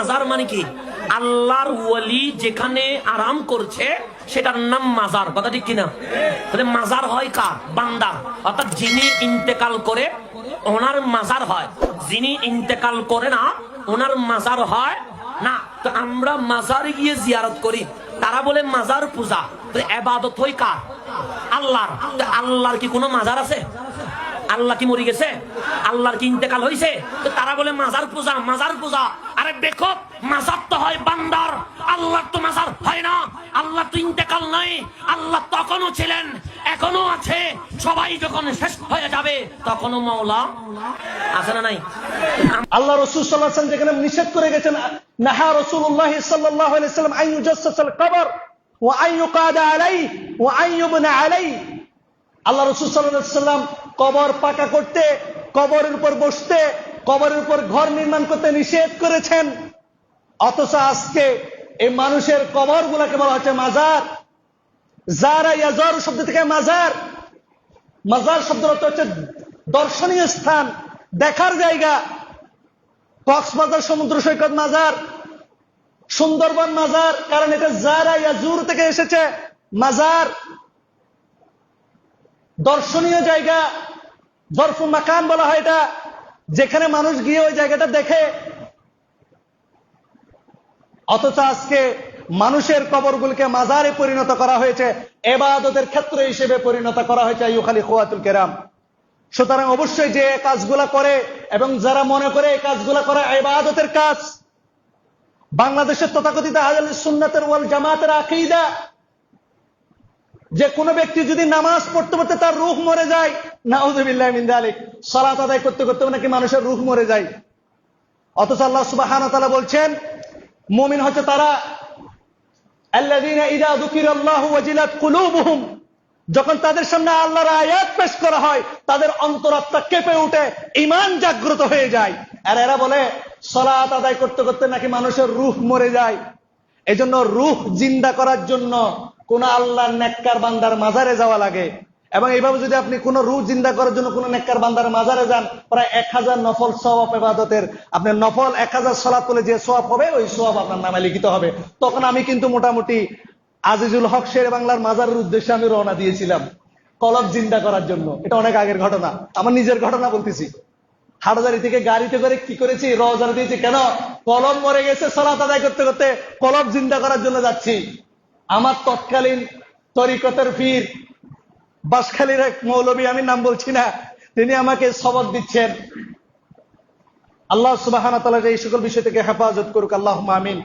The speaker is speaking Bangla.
মাজার মানে কি? আল্লাহর ওয়ালি যেখানে আরাম করছে সেটার নাম মাজার। কথা ঠিক কিনা? তাহলে মাজার হয় কার? বান্দার। অর্থাৎ যিনি ইন্তেকাল করে ওনার মাজার হয়, যিনি ইন্তেকাল করে না ওনার মাজার হয় না। তো আমরা মাজারে গিয়ে জিয়ারত করি, তারা বলে মাজার পূজা। তো ইবাদত হয় কার? আল্লাহর। তো আল্লাহর কি কোনো মাজার আছে? আল্লাহ কি মরে গেছে? আল্লাহর কি ইন্তেকাল হয়েছে? তো তারা বলে মাজার পূজা, মাজার পূজা। আরে দেখো, মাজার তো হয় বান্দার, আল্লাহর তো মাজার হয় না। আল্লাহ তো ইন্তেকাল নাই, আল্লাহ তখনও ছিলেন, এখনো আছে। সবাই যখন শেষ হয়ে যাবে তখনও মাওলা আছে না নাই? আল্লাহ রাসূল সাল্লাল্লাহু আলাইহি ওয়াসাল্লাম যেখানে নিষেধ করে গেছেন, নাহা রাসূলুল্লাহ সাল্লাল্লাহু আলাইহি ওয়াসাল্লাম আন ইউজাসসাসাল কবর ওয়া আন ইউকাদা আলাইহি ওয়া আন ইউবনা আলাইহি। আল্লাহ রাসূল সাল্লাল্লাহু আলাইহি ওয়াসাল্লাম কবর পাকা করতে, কবরের উপর বসতে, কবরের উপর ঘর নির্মাণ করতে নিষেধ করেছেন। অথচ আজকে এই মানুষের কবরগুলোকে বলা হচ্ছে মাজার। যারা ইয়াজারু শব্দ থেকে মাজার, মাজার শব্দের অর্থ হচ্ছে দর্শনীয় স্থান, দেখার জায়গা। কক্সবাজার সমুদ্র সৈকত মাজার, সুন্দরবন মাজার, কারণ এটা যারা ইয়াজুর থেকে এসেছে। মাজার দর্শনীয় জায়গা, জরফু মাকান বলা হয় এটা, যেখানে মানুষ গিয়ে ওই জায়গাটা দেখে। অথচ আজকে মানুষের কবরগুলোকে মাজারে পরিণত করা হয়েছে, ইবাদতের ক্ষেত্র হিসেবে পরিণত করা হয়েছে। আইয়ুখাল ইখওয়াতুল কিরাম, সুতরাং অবশ্যই যে কাজগুলা করে এবং যারা মনে করে এই কাজগুলা করা ইবাদতের কাজ, বাংলাদেশের তথাকথিত আহলে সুন্নাতের ওয়াল জামাতের আকীদা যে কোনো ব্যক্তি যদি নামাজ পড়তে পড়তে তার রূহ মরে যায়, নাউযুবিল্লাহি মিন যালিক, সালাত আদায় করতে করতে নাকি মানুষের রূহ মরে যায়। অথচ আল্লাহ সুবহানাহু ওয়া তাআলা বলছেন মুমিন হচ্ছে তারা আল্লাযীনা ইযা যুকিরাল্লাহু ওয়াজিলাত কুলুবুহুম, যখন তাদের সামনে আল্লাহর আয়াত পেশ করা হয় তাদের অন্তরাত্মা কেঁপে উঠে, ঈমান জাগ্রত হয়ে যায়। আর এরা বলে সালাত আদায় করতে করতে নাকি মানুষের রূহ মরে যায়। এজন্য রূহ জিন্দা করার জন্য কোন আল্লাহর নেককার বান্দার মাজারে যাওয়া লাগে। এবং এইভাবে যদি আপনি কোন রূহ জিন্দা করার জন্য কোন নেককার বান্দার মাজারে যান, প্রায় 1000 নফল সওয়াব ইবাদতের, আপনি নফল 1000 সালাত পড়লে যে সওয়াব হবে ওই সওয়াব আপনার নামে লিখিত হবে। তখন আমি কিন্তু মোটামুটি আজিজুল হক শের বাংলার মাজারের উদ্দেশ্যে আমি রওনা দিয়েছিলাম কলব জিন্দা করার জন্য। এটা অনেক আগের ঘটনা, আমার নিজের ঘটনা বলতেছি। হাটহাজারী থেকে গাড়িতে করে কি করেছি, রওজার দিয়েছি। কেন? কলব মরে গেছে, সালাত আদায় করতে করতে কলব জিন্দা করার জন্য যাচ্ছি। আমার তৎকালীন তরিকতের পীর বাঁশখালীর এক মৌলবী, আমি নাম বলছি না, তিনি আমাকে সবক দিচ্ছেন। আল্লাহ সুবহানাহু ওয়া তাআলা এই সকল বিষয় থেকে হেফাজত করুক, আল্লাহুম্মা আমিন।